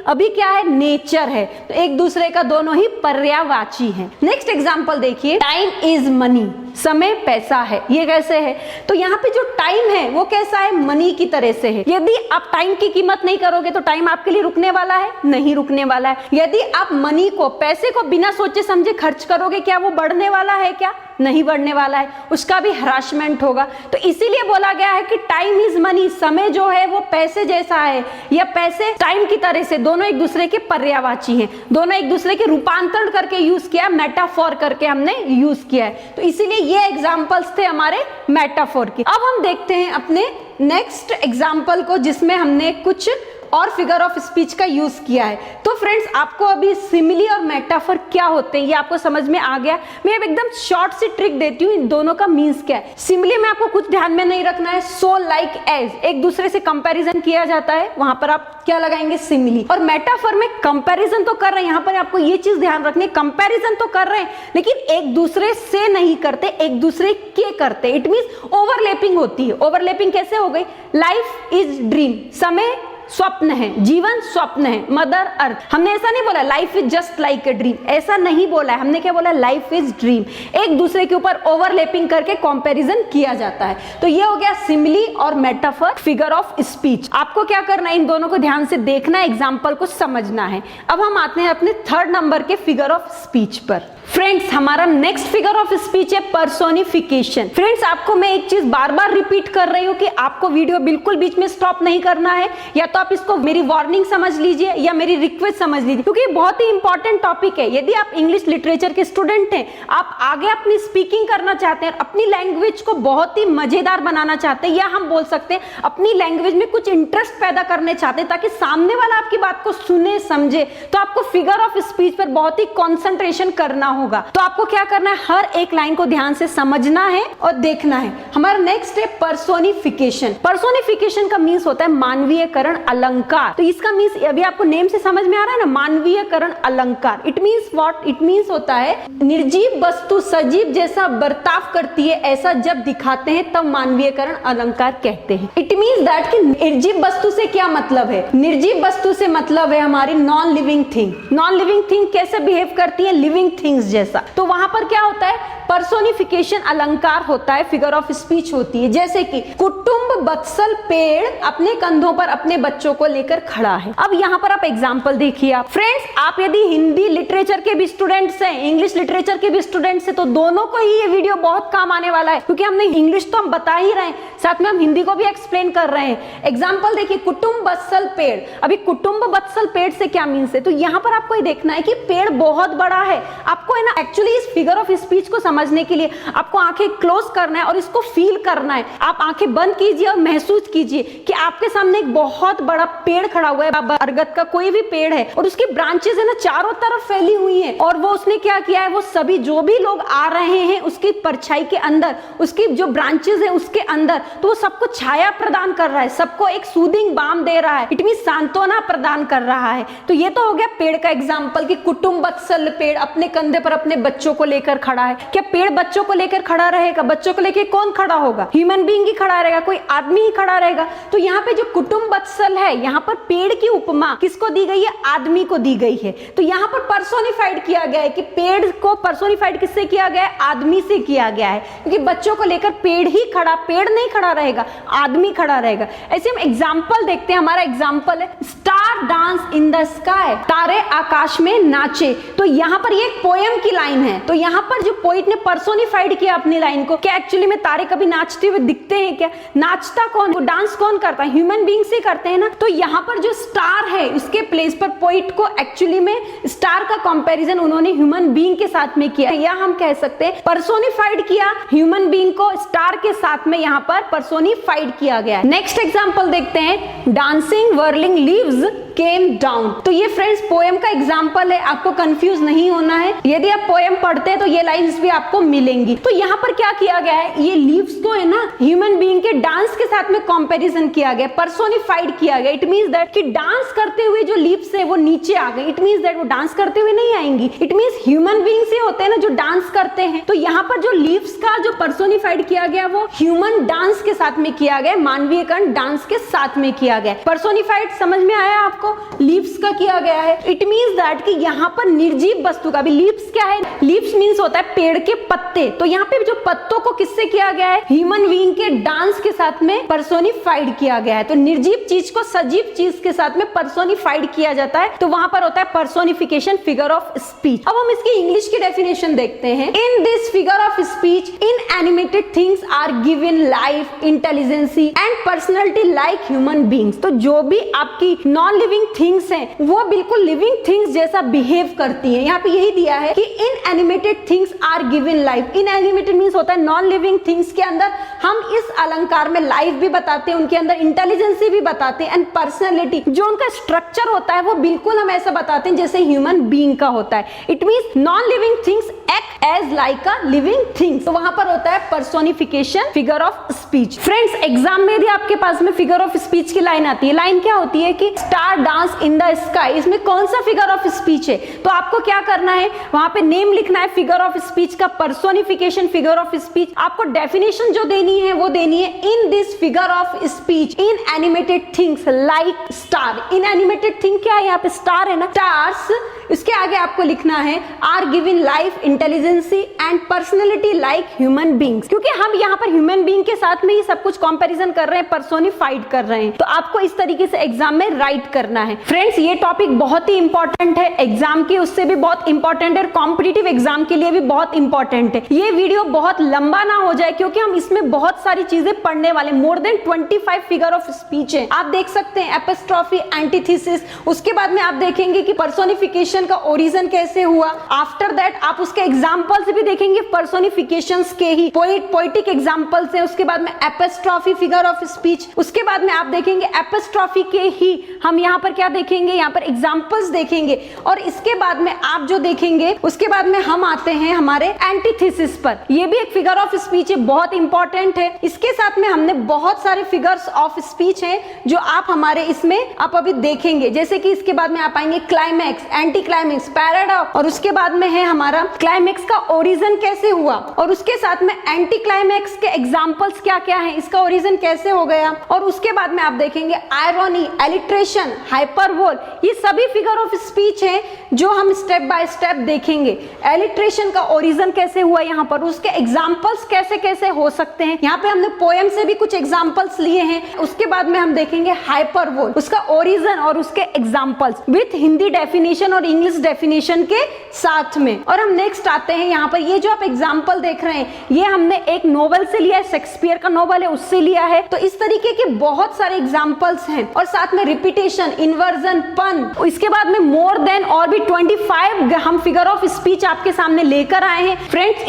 अभी क्या है, नेचर है। तो एक दूसरे का दोनों ही पर्यायवाची है। नेक्स्ट एग्जांपल देखिए, टाइम इज मनी, समय पैसा है। ये कैसे है, तो यहाँ पे जो टाइम है वो कैसा है, मनी की तरह से है। यदि आप टाइम की कीमत नहीं करोगे तो टाइम आपके लिए रुकने वाला है, नहीं रुकने वाला है। यदि आप मनी को, पैसे को बिना सोचे समझे खर्च करोगे, क्या वो बढ़ने वाला है, क्या नहीं बढ़ने वाला है, उसका भी हरासमेंट होगा। तो इसीलिए बोला गया है कि टाइम इज मनी, समय जो है वो पैसे जैसा है, या पैसे टाइम की तरह से, दोनों एक दूसरे के पर्यायवाची हैं, दोनों एक दूसरे के रूपांतरण करके यूज किया, मेटाफोर करके हमने यूज किया है। तो इसीलिए ये एग्जाम्पल्स थे हमारे मेटाफोर के। अब हम देखते हैं अपने नेक्स्ट एग्जाम्पल को, जिसमें हमने कुछ और फिगर ऑफ स्पीच का यूज किया है। तो फ्रेंड्स, आपको अभी सिमिली और मेटाफर क्या होते हैं ये आपको समझ में आ गया। मैं अब एकदम शॉर्ट सी ट्रिक देती हूँ, इन दोनों का मीन्स क्या है। सिमिली में आपको कुछ ध्यान में नहीं रखना है, सो लाइक एज, एक दूसरे से कंपैरिजन किया जाता है, वहां पर आप क्या लगाएंगे, सिमिली। और मेटाफर में कंपैरिजन तो कर रहे हैं, यहाँ पर आपको ये चीज ध्यान रखनी है, कंपैरिजन तो कर रहे हैं लेकिन एक दूसरे से नहीं करते, एक दूसरे के करते। इट मींस ओवरलैपिंग होती है। ओवरलैपिंग कैसे हो गई, लाइफ इज ड्रीम, समय स्वप्न है, जीवन स्वप्न है, मदर अर्थ। हमने ऐसा नहीं बोला life is just like a dream, ऐसा नहीं बोला है। हमने क्या बोला, लाइफ इज ड्रीम। एक दूसरे के ऊपर ओवरलैपिंग करके कंपैरिजन किया जाता है। तो ये हो गया सिमिली और मेटाफर, फिगर ऑफ स्पीच। आपको क्या करना है, इन दोनों को ध्यान से देखना है, एग्जाम्पल को समझना है। अब हम आते हैं अपने थर्ड नंबर के फिगर ऑफ स्पीच पर। फ्रेंड्स, हमारा नेक्स्ट फिगर ऑफ स्पीच है पर्सोनिफिकेशन। फ्रेंड्स, आपको मैं एक चीज बार बार रिपीट कर रही हूँ कि आपको वीडियो बिल्कुल बीच में स्टॉप नहीं करना है, या तो आप इसको मेरी वार्निंग समझ लीजिए या मेरी रिक्वेस्ट समझ लीजिए, क्योंकि बहुत ही इंपॉर्टेंट टॉपिक है। यदि आप इंग्लिश लिटरेचर के स्टूडेंट हैं, आप आगे अपनी स्पीकिंग करना चाहते हैं, अपनी लैंग्वेज को बहुत ही मजेदार बनाना चाहते हैं, या हम बोल सकते हैं अपनी लैंग्वेज में कुछ इंटरेस्ट पैदा करने चाहते हैं ताकि सामने वाला आपकी बात को सुने समझे, तो आपको फिगर ऑफ स्पीच पर बहुत ही कॉन्सेंट्रेशन करना होगा। तो आपको क्या करना है, हर एक लाइन को ध्यान से समझना है और देखना है। हमारा नेक्स्ट है पर्सोनिफिकेशन। पर्सोनिफिकेशन का मीन्स होता है मानवीयकरण अलंकार। तो इसका मीन्स अभी आपको नेम से समझ में आ रहा है ना, मानवीयकरण अलंकार। It means what, it means होता है निर्जीव वस्तु सजीव जैसा बर्ताव करती है, ऐसा जब दिखाते हैं तब मानवीयकरण अलंकार कहते हैं। इट मीन्स दैट कि निर्जीव वस्तु से क्या मतलब है, निर्जीव वस्तु से मतलब है हमारी non living thing. Non living thing कैसे बिहेव करती है, लिविंग थिंग्स जैसा। तो वहां पर क्या होता है, पर्सोनिफिकेशन अलंकार होता है, फिगर ऑफ स्पीच होती है। जैसे कि कुटुंब वत्सल पेड़ अपने कंधों पर अपने बच्चों को लेकर खड़ा है। अब यहाँ पर आप एग्जाम्पल देखिए। आप फ्रेंड्स, आप यदि हिंदी लिटरेचर के भी स्टूडेंट्स हैं, इंग्लिश लिटरेचर के भी स्टूडेंट्स हैं, तो दोनों को ही ये वीडियो बहुत काम आने वाला है, क्योंकि हमने इंग्लिश तो हम बता ही रहे हैं, साथ में हम हिंदी को भी एक्सप्लेन कर रहे हैं। एग्जाम्पल देखिए, कुटुंब वत्सल पेड़। अभी कुटुंब वत्सल पेड़ से क्या मीन्स है, तो यहाँ पर आपको ये देखना है कि पेड़ बहुत बड़ा है। आपको है ना, एक्चुअली इस फिगर ऑफ स्पीच को समझने के लिए आपको आंखें क्लोज करना है और इसको फील करना है। आप आंखें बंद कीजिए और महसूस कीजिए कि आपके सामने एक बहुत बड़ा पेड़ खड़ा हुआ है, बरगद का कोई भी पेड़ है, और उसकी ब्रांचेस है ना चारों तरफ फैली हुई हैं। और वो उसने क्या किया है, वो सभी जो भी लोग आ रहे हैं उसकी परछाई के अंदर, उसकी जो ब्रांचेस है उसके अंदर, तो वो सबको छाया प्रदान कर रहा है, सबको एक सूदिंग बाम दे रहा है। इट मींस सांत्वना प्रदान कर रहा है। तो ये तो हो गया पेड़ का एग्जाम्पल कि कुटुंब वत्सल पेड़ अपने कंधे पर अपने बच्चों को लेकर खड़ा है। क्या पेड़ बच्चों को लेकर खड़ा रहेगा? बच्चों को लेकर कौन खड़ा होगा? ह्यूमन बीइंग ही खड़ा रहेगा, कोई आदमी ही खड़ा रहेगा। तो यहाँ पे जो कुटुंब वत्सल है, यहाँ पर पेड़ की उपमा किसको दी गई है? आदमी को दी गई है। तो यहाँ पर पर्सोनिफाइड किया गया है कि पेड़ को पर्सोनिफाइड किससे किया गया है? आदमी से किया गया है, क्योंकि बच्चों को लेकर पेड़ ही खड़ा, पेड़ नहीं खड़ा रहेगा, आदमी खड़ा रहेगा। ऐसे हम एग्जाम्पल देखते हैं। हमारा एग्जाम्पल है star dance in the sky, तारे आकाश में नाचे। तो यहाँ पर ये एक पोएम की लाइन है। तो यहाँ पर जो पोइट ने पर्सोनिफाइड किया अपनी लाइन को, क्या एक्चुअली में तारे कभी नाचते हुए दिखते हैं क्या? नाचता कौन है? डांस कौन करता है? ह्यूमन बीइंग से करते हैं ना। तो यहाँ पर जो स्टार है उसके प्लेस पर पोइट को एक्चुअली में स्टार का कंपैरिजन उन्होंने ह्यूमन बीइंग के साथ में किया, या हम कह सकते हैं पर्सोनिफाइड किया ह्यूमन बीइंग को स्टार के साथ में, यहाँ पर पर्सोनिफाइड किया गया है। नेक्स्ट एग्जांपल देखते हैं, dancing whirling leaves came down. तो ये फ्रेंड्स पोएम का एग्जाम्पल है, आपको कंफ्यूज नहीं होना है। यदि आप पोएम पढ़ते हैं तो ये लाइंस भी आपको मिलेंगी। तो यहाँ पर क्या किया गया है, ये लीव्स को है ना ह्यूमन बीइंग के डांस के साथ में कंपैरिजन किया गया, पर्सोनिफाइड किया गया। इट मींस दैट कि डांस करते हुए जो लीव्स है वो नीचे आ गए। इट मींस दैट वो डांस करते हुए नहीं आएंगी। इट मींस ह्यूमन बीइंग्स ही होते हैं ना जो डांस करते हैं। तो यहाँ पर जो लीव्स का जो पर्सोनिफाइड किया गया वो ह्यूमन डांस के साथ में किया गया, मानवीय कण डांस के साथ में किया गया। पर्सोनिफाइड समझ में आया आपको, लीव्स का किया गया है। इट मींस दैट कि यहाँ पर निर्जीव वस्तु का भी, लीव्स क्या है, लीव्स मींस होता है पेड़ के पत्ते। तो यहाँ पे जो पत्तों को किससे किया गया है, ह्यूमन बीइंग के डांस के साथ में पर्सोनिफाइड किया गया है। तो निर्जीव चीज को सजीव चीज के साथ में पर्सोनिफाइड किया जाता है, तो वहां पर होता है पर्सोनिफिकेशन, फिगर ऑफ स्पीच। अब हम इसकी इंग्लिश की डेफिनेशन देखते हैं। In this figure of speech inanimate things are given life, intelligence and personality like human beings. तो जो भी आपकी नॉन लिविंग थिंग्स हैं वो बिल्कुल लिविंग थिंग्स जैसा बिहेव करती हैं। यहाँ पे यही दिया है कि inanimate things are given life. Inanimate means होता है नॉन लिविंग थिंग्स के अंदर हम इस अलंकार में लाइफ भी बताते हैं, उनके अंदर इंटेलिजेंसी भी बताते हैं, एंड पर्सनैलिटी जो उनका स्ट्रक्चर होता है वो बिल्कुल हम ऐसा बताते हैं जैसे ह्यूमन बीइंग का होता है। It means non living things act as like a living things. तो वहां पर होता है personification, figure of speech. Friends exam में यदि आपके पास में फिगर ऑफ स्पीच की लाइन आती है, लाइन क्या होती है कि star dance in the sky, इसमें कौन सा फिगर ऑफ स्पीच है, तो आपको क्या करना है, वहां पे नेम लिखना है फिगर ऑफ स्पीच का, पर्सोनिफिकेशन, फिगर ऑफ स्पीच। आपको डेफिनेशन जो देनी है वो देनी है, इन this figure of speech in animated things like star. In animated thing क्या है, यहाँ पे स्टार है ना, स्टार्स, इसके आगे आपको लिखना है are given life, intelligence and personality like human beings. क्योंकि हम यहाँ पर ह्यूमन बीइंग के साथ में ही सब कुछ कंपैरिजन कर रहे हैं, पर्सोनिफाइड कर रहे हैं। तो आपको इस तरीके से एग्जाम में राइट करना है। फ्रेंड्स ये टॉपिक बहुत ही इंपॉर्टेंट है, एग्जाम के उससे भी बहुत इंपॉर्टेंट है, कॉम्पिटिटिव एग्जाम के लिए भी बहुत इंपॉर्टेंट है। ये वीडियो बहुत लंबा ना हो जाए क्योंकि हम इसमें बहुत सारी चीजें पढ़ने वाले, more than 25 figure of speech है। आप देख सकते हैं एपिस्ट्रॉफी, एंटीथेसिस, उसके बाद में आप देखेंगे कि पर्सोनिफिकेशन का ओरिजिन कैसे हुआ। आफ्टर दैट आप उसके एग्जांपल्स भी देखेंगे पर्सोनिफिकेशंस के ही, पोएटिक एग्जांपल्स हैं। उसके बाद में एपिस्ट्रॉफी, फिगर ऑफ स्पीच, उसके बाद में आप देखेंगे एपिस्ट्रॉफी के ही हम यहाँ पर क्या देखेंगे, यहाँ पर एग्जांपल्स देखेंगे। और इसके बाद में आप जो देखेंगे उसके बाद में हम आते हैं हमारे एंटीथेसिस पर। ये भी एक फिगर ऑफ स्पीच है, बहुत इंपॉर्टेंट है। इसके साथ में हमने बहुत सारे फिगर्स ऑफ स्पीच हैं जो आप हमारे इसमें आप अभी देखेंगे। जैसे कि इसके बाद में आप आएंगे क्लाइमैक्स, एंटी क्लाइमैक्स, पैराडॉक्स, और उसके बाद में है हमारा क्लाइमैक्स का ओरिजिन कैसे हुआ, और उसके साथ में एंटी क्लाइमैक्स के एग्जांपल्स क्या क्या हैं, इसका ओरिजिन कैसे हो गया। और उसके बाद में आप देखेंगे आयरनी, एलिट्रेशन, हाइपरबोल, ये सभी फिगर ऑफ स्पीच हैं जो हम स्टेप बाय स्टेप देखेंगे। एलिट्रेशन का ओरिजिन कैसे हुआ, यहाँ पर उसके एग्जांपल्स कैसे कैसे हो सकते हैं। यहाँ पे हमने पोएम से भी कुछ एग्जांपल्स लिए हैं। उसके बाद में हम देखेंगे हाइपरबोल, उसका ओरिजिन और उसके एग्जांपल्स विथ हिंदी डेफिनेशन और इंग्लिश डेफिनेशन के साथ में। और हम नेक्स्ट आते हैं यहाँ पर, ये जो आप एग्जांपल देख रहे हैं ये हमने एक नोवेल से लिया है, शेक्सपियर का नोवेल है उससे लिया है। तो इस तरीके के बहुत सारे एग्जांपल्स हैं। और साथ में रिपीटेशन, इन्वर्जन, पन, इसके बाद में मोर देन और भी 25 हम फिगर ऑफ स्पीच आपके सामने लेकर आए हैं। Friends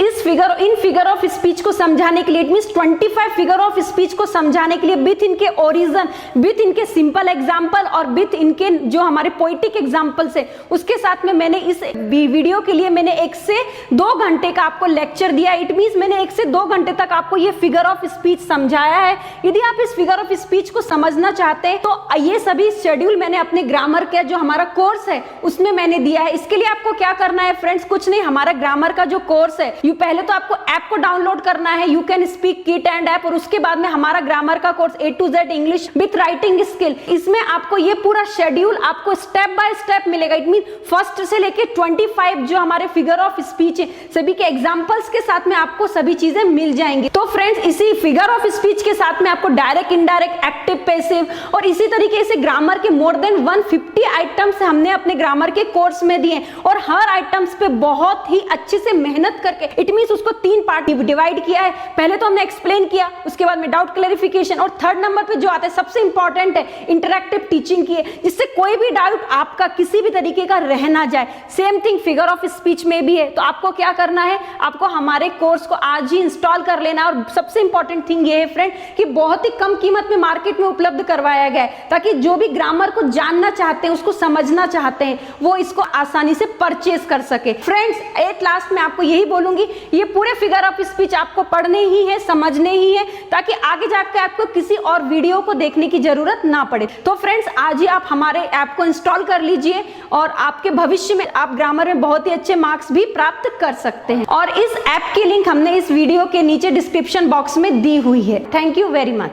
in figure of speech को समझाने के लिए, it means 25 figure of speech को समझाने के लिए विथ इनके ओरिजिन, विथ इनके सिंपल एग्जांपल और विथ इनके जो हमारे पोएटिक एग्जांपल्स है, उसके साथ में मैंने इस वीडियो के लिए मैंने 1 से 2 घंटे का आपको लेक्चर दिया। इट मींस मैंने 1 से 2 घंटे तक आपको ये फिगर ऑफ स्पीच समझाया है। यदि आप इस फिगर ऑफ स्पीच को समझना चाहते हैं तो ये सभी शेड्यूल मैंने अपने ग्रामर का जो हमारा कोर्स है उसमें मैंने दिया है। इसके लिए आपको क्या करना है फ्रेंड्स, कुछ नहीं, हमारा ग्रामर का जो कोर्स है, पहले तो आपको ऐप को डाउनलोड करना है, you can speak kit and app, और उसके बाद में हमारा ग्रामर का course A to Z English with writing skill. इसमें आपको ये पूरा शेड्यूल आपको स्टेप बाय स्टेप मिलेगा। इट मीन फर्स्ट से लेके 25 जो हमारे फिगर ऑफ स्पीच है सभी के एग्जांपल्स के साथ में आपको सभी चीजें मिल जाएंगी। तो फ्रेंड्स इसी फिगर ऑफ स्पीच के साथ में आपको डायरेक्ट, इनडायरेक्ट, एक्टिव, पैसिव और इसी तरीके से ग्रामर के मोर देन 150 आइटम्स हमने अपने ग्रामर के कोर्स में दिए और हर आइटम्स पे बहुत ही अच्छे से मेहनत करके, इट मींस उसको 3 पार्ट डिवाइड किया है। पहले तो हमने एक्सप्लेन किया, उसके बाद में डाउट क्लैरिफिकेशन, और 3rd नंबर पे जो आता है सबसे इंपॉर्टेंट है इंटरैक्टिव टीचिंग की है, जिससे कोई भी डाउट आपका किसी भी तरीके का रह ना जाए। Same thing figure of speech में भी है। तो आपको क्या करना है, आपको हमारे कोर्स को आज ही इंस्टॉल कर लेना। और सबसे इंपॉर्टेंट थिंग ये है फ्रेंड कि बहुत ही कम कीमत में मार्केट में उपलब्ध करवाया गया है, ताकि जो भी ग्रामर को जानना चाहते हैं, उसको समझना चाहते हैं, वो इसको आसानी से परचेज कर सके। फ्रेंड्स, एट लास्ट में आपको यही बोलूंगी, ये पूरे फिगर ऑफ स्पीच आपको पढ़ने ही है, समझने ही है, ताकि आगे जाकर आपको किसी और वीडियो को देखने की जरूरत ना पड़े। तो फ्रेंड्स, आज ही आप हमारे ऐप को इंस्टॉल कर लीजिए और आपके भविष्य में आप ग्रामर में बहुत ही अच्छे मार्क्स भी प्राप्त कर सकते हैं। और इस ऐप की लिंक हमने इस वीडियो के नीचे डिस्क्रिप्शन बॉक्स में दी हुई है। Thank you very much.